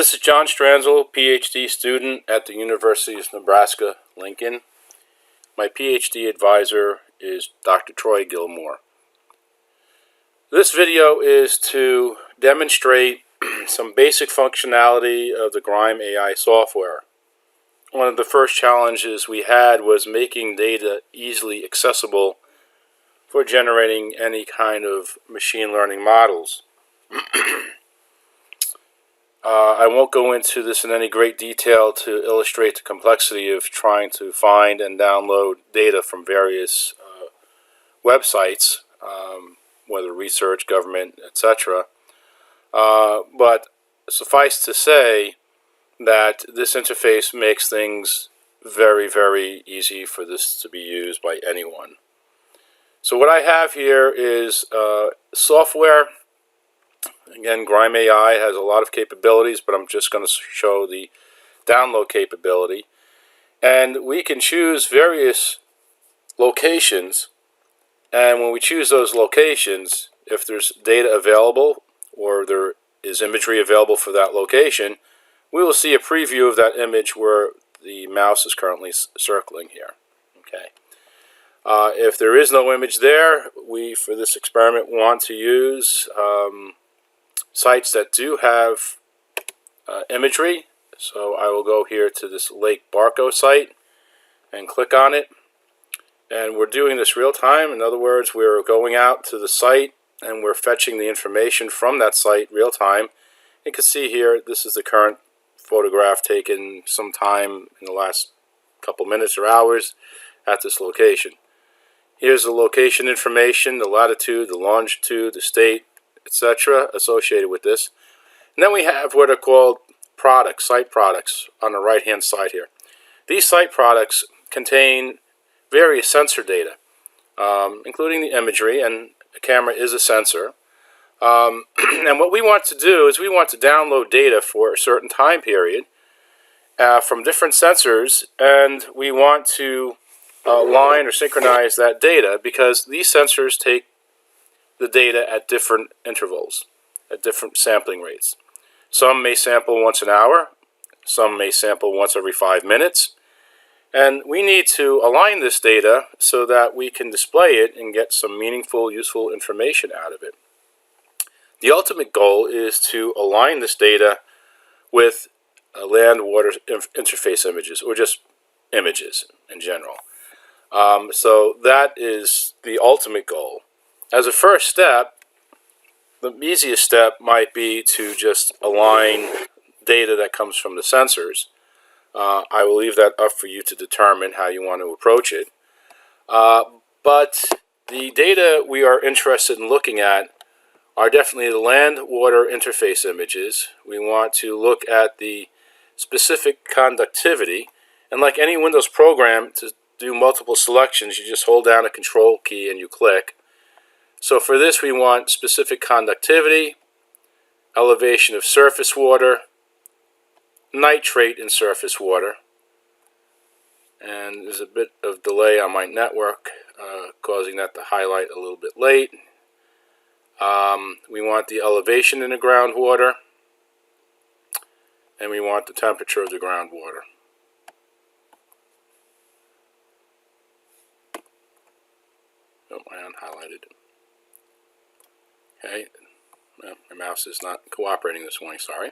This is John Stranzel, PhD student at the University of Nebraska-Lincoln. My PhD advisor is Dr. Troy Gilmore. This video is to demonstrate some basic functionality of the GRIME AI software. One of the first challenges we had was making data easily accessible for generating any kind of machine learning models. I won't go into this in any great detail to illustrate the complexity of trying to find and download data from various websites, whether research, government, etc. But suffice to say that this interface makes things very, very easy for this to be used by anyone. So what I have here is software. Again, GRIME AI has a lot of capabilities, but I'm just going to show the download capability. And we can choose various locations, and when we choose those locations, if there's data available or there is imagery available for that location, we will see a preview of that image where the mouse is currently circling here. Okay. If there is no image there, we, for this experiment, want to use sites that do have imagery. So I will go here to this Lake Barco site and click on it. And we're doing this real time. In other words, we're going out to the site and we're fetching the information from that site real time. You can see here, this is the current photograph taken sometime in the last couple minutes or hours at this location. Here's the location information, the latitude, the longitude, the state, etc. associated with this. And then we have what are called products, site products, on the right hand side here. These site products contain various sensor data, including the imagery, and the camera is a sensor. And what we want to do is we want to download data for a certain time period from different sensors, and we want to align or synchronize that data because these sensors take the data at different intervals, at different sampling rates. Some may sample once an hour, some may sample once every 5 minutes, and we need to align this data so that we can display it and get some meaningful, useful information out of it. The ultimate goal is to align this data with land-water interface images, or just images in general. So that is the ultimate goal. As a first step, the easiest step might be to just align data that comes from the sensors. I will leave that up for you to determine how you want to approach it. But the data we are interested in looking at are definitely the land-water interface images. We want to look at the specific conductivity. And like any Windows program, to do multiple selections, you just hold down a control key and you click. So for this, we want specific conductivity, elevation of surface water, nitrate in surface water. And there's a bit of delay on my network, causing that to highlight a little bit late. We want the elevation in the groundwater, and we want the temperature of the groundwater. Oh, I unhighlighted it. Okay, well, my mouse is not cooperating this morning, sorry.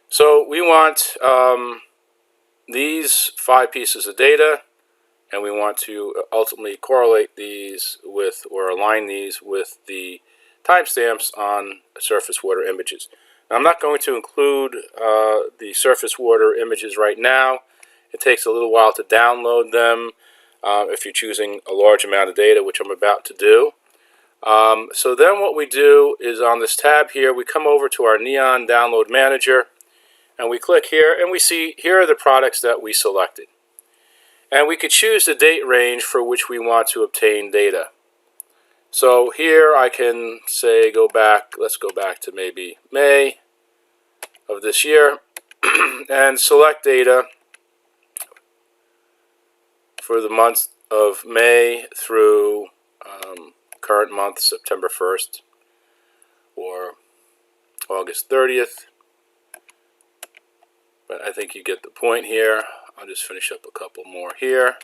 So we want these 5 pieces of data, and we want to ultimately correlate these with, or align these with, the timestamps on surface water images. Now, I'm not going to include the surface water images right now. It takes a little while to download them if you're choosing a large amount of data, which I'm about to do. So then what we do is on this tab here, we come over to our Neon Download Manager, and we click here, and we see here are the products that we selected. And we could choose the date range for which we want to obtain data. So here I can say let's go back to maybe May of this year, and select data for the month of May through current month, September 1st, or August 30th, but I think you get the point here. I'll just finish up a couple more here,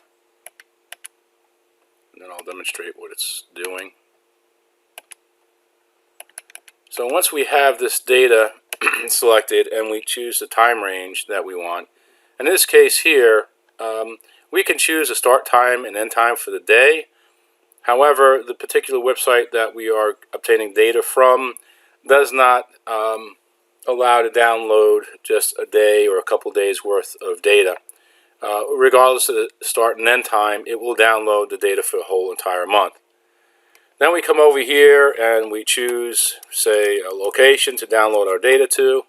and then I'll demonstrate what it's doing. So once we have this data selected and we choose the time range that we want, in this case here, we can choose a start time and end time for the day. However, the particular website that we are obtaining data from does not allow to download just a day or a couple days worth of data. Regardless of the start and end time, it will download the data for the whole entire month. Then we come over here and we choose, say, a location to download our data to,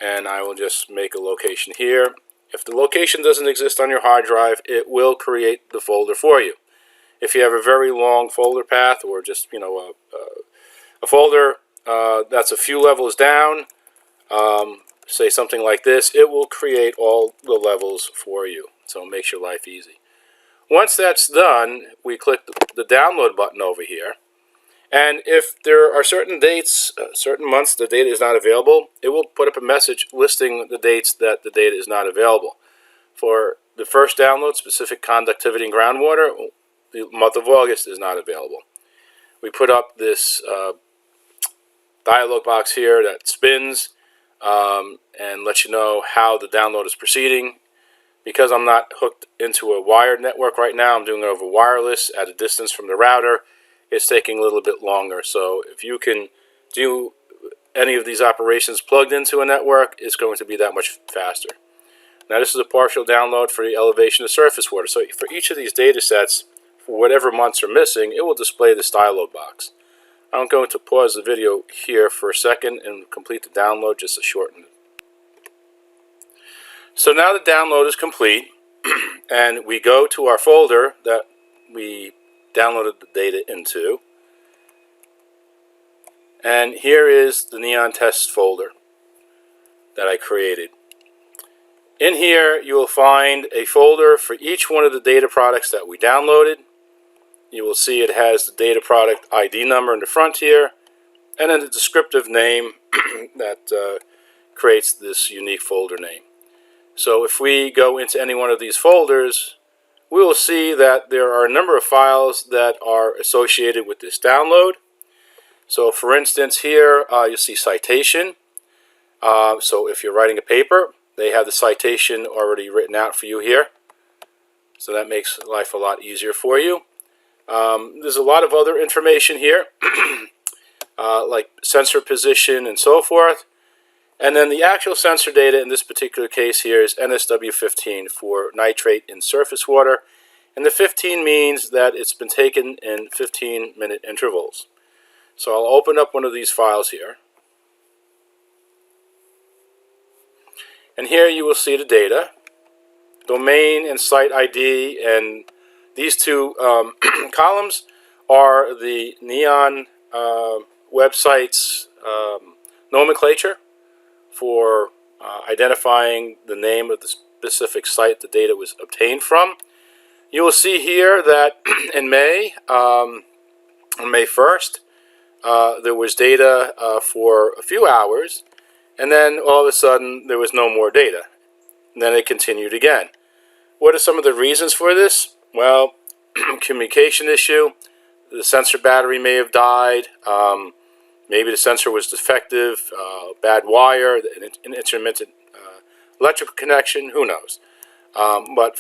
and I will just make a location here. If the location doesn't exist on your hard drive, it will create the folder for you. If you have a very long folder path, or just a folder that's a few levels down, say something like this, it will create all the levels for you. So it makes your life easy. Once that's done, we click the download button over here. And if there are certain dates, certain months the data is not available, it will put up a message listing the dates that the data is not available. For the first download, specific conductivity and groundwater, the month of August is not available. We put up this dialog box here that spins and lets you know how the download is proceeding. Because I'm not hooked into a wired network right now, I'm doing it over wireless at a distance from the router. It's taking a little bit longer. So if you can do any of these operations plugged into a network, it's going to be that much faster. Now this is a partial download for the elevation of surface water. So for each of these data sets, for whatever months are missing, it will display this dialog box. I'm going to pause the video here for a second and complete the download just to shorten it. So now the download is complete, and we go to our folder that we downloaded the data into. And here is the neon test folder that I created. In here you will find a folder for each one of the data products that we downloaded. You will see it has the data product ID number in the front here, and then the descriptive name that creates this unique folder name. So if we go into any one of these folders, we will see that there are a number of files that are associated with this download. So for instance here, you'll see citation. So if you're writing a paper, they have the citation already written out for you here. So that makes life a lot easier for you. There's a lot of other information here, like sensor position and so forth. And then the actual sensor data in this particular case here is NSW15 for nitrate in surface water. And the 15 means that it's been taken in 15-minute intervals. So I'll open up one of these files here. And here you will see the data, domain and site ID, and these two columns are the Neon website's nomenclature for identifying the name of the specific site the data was obtained from. You will see here that in May, on May 1st, there was data for a few hours, and then all of a sudden there was no more data. And then it continued again. What are some of the reasons for this? Well, communication issue, the sensor battery may have died, maybe the sensor was defective, bad wire, an intermittent electrical connection, who knows. But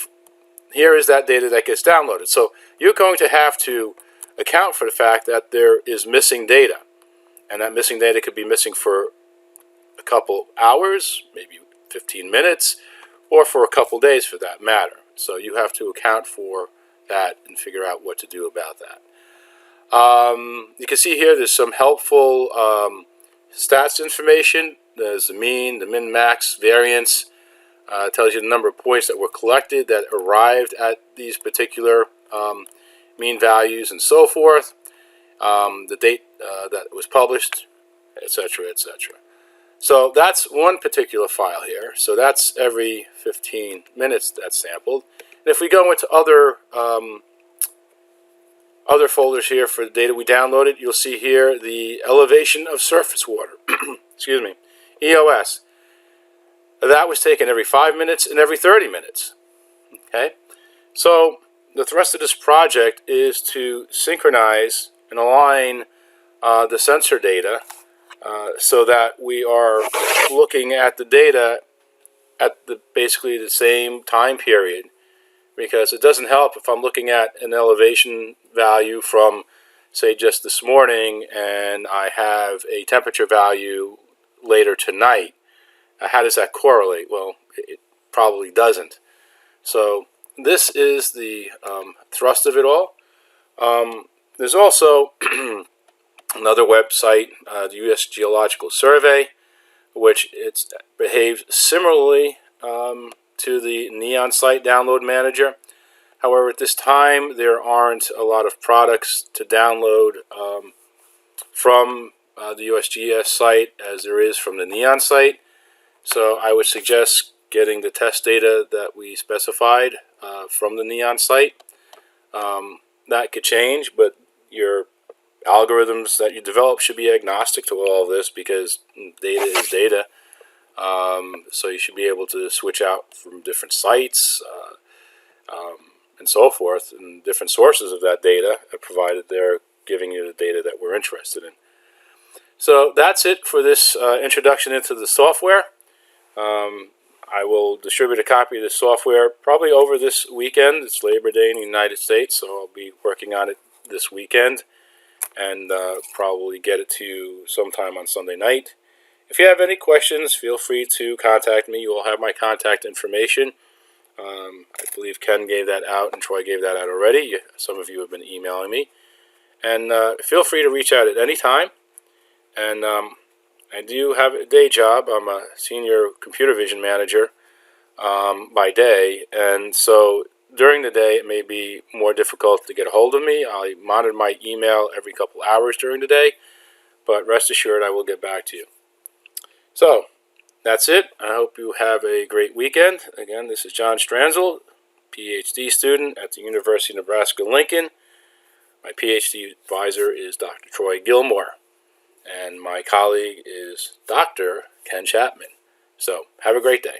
here is that data that gets downloaded. So you're going to have to account for the fact that there is missing data. And that missing data could be missing for a couple hours, maybe 15 minutes, or for a couple days for that matter. So you have to account for that and figure out what to do about that. You can see here there's some helpful stats information. There's the mean, the min-max, variance. Tells you the number of points that were collected that arrived at these particular mean values and so forth. The date that it was published, etc., etc. So that's one particular file here. So that's every 15 minutes that's sampled. And if we go into other folders here for the data we downloaded, you'll see here the elevation of surface water. Excuse me, EOS. that was taken every 5 minutes and every 30 minutes. Okay, so the thrust of this project is to synchronize and align the sensor data so that we are looking at the data at basically the same time period, because it doesn't help if I'm looking at an elevation value from, say, just this morning, and I have a temperature value later tonight. How does that correlate? Well, it probably doesn't. So this is the thrust of it all. There's also another website, the U.S. Geological Survey, which behaves similarly to the Neon Site Download Manager. However, at this time, there aren't a lot of products to download from the USGS site as there is from the Neon site. So I would suggest getting the test data that we specified from the Neon site. That could change, but your algorithms that you develop should be agnostic to all of this, because data is data. So you should be able to switch out from different sites and so forth, and different sources of that data, provided they're giving you the data that we're interested in. So that's it for this introduction into the software. I will distribute a copy of this software probably over this weekend. It's Labor Day in the United States, so I'll be working on it this weekend, and probably get it to you sometime on Sunday night. If you have any questions, feel free to contact me. You will have my contact information. I believe Ken gave that out and Troy gave that out already. Some of you have been emailing me. And feel free to reach out at any time. And I do have a day job. I'm a senior computer vision manager by day. And so during the day, it may be more difficult to get a hold of me. I monitor my email every couple hours during the day. But rest assured, I will get back to you. So that's it. I hope you have a great weekend. Again, this is John Stranzel, PhD student at the University of Nebraska-Lincoln. My PhD advisor is Dr. Troy Gilmore, and my colleague is Dr. Ken Chapman. So have a great day.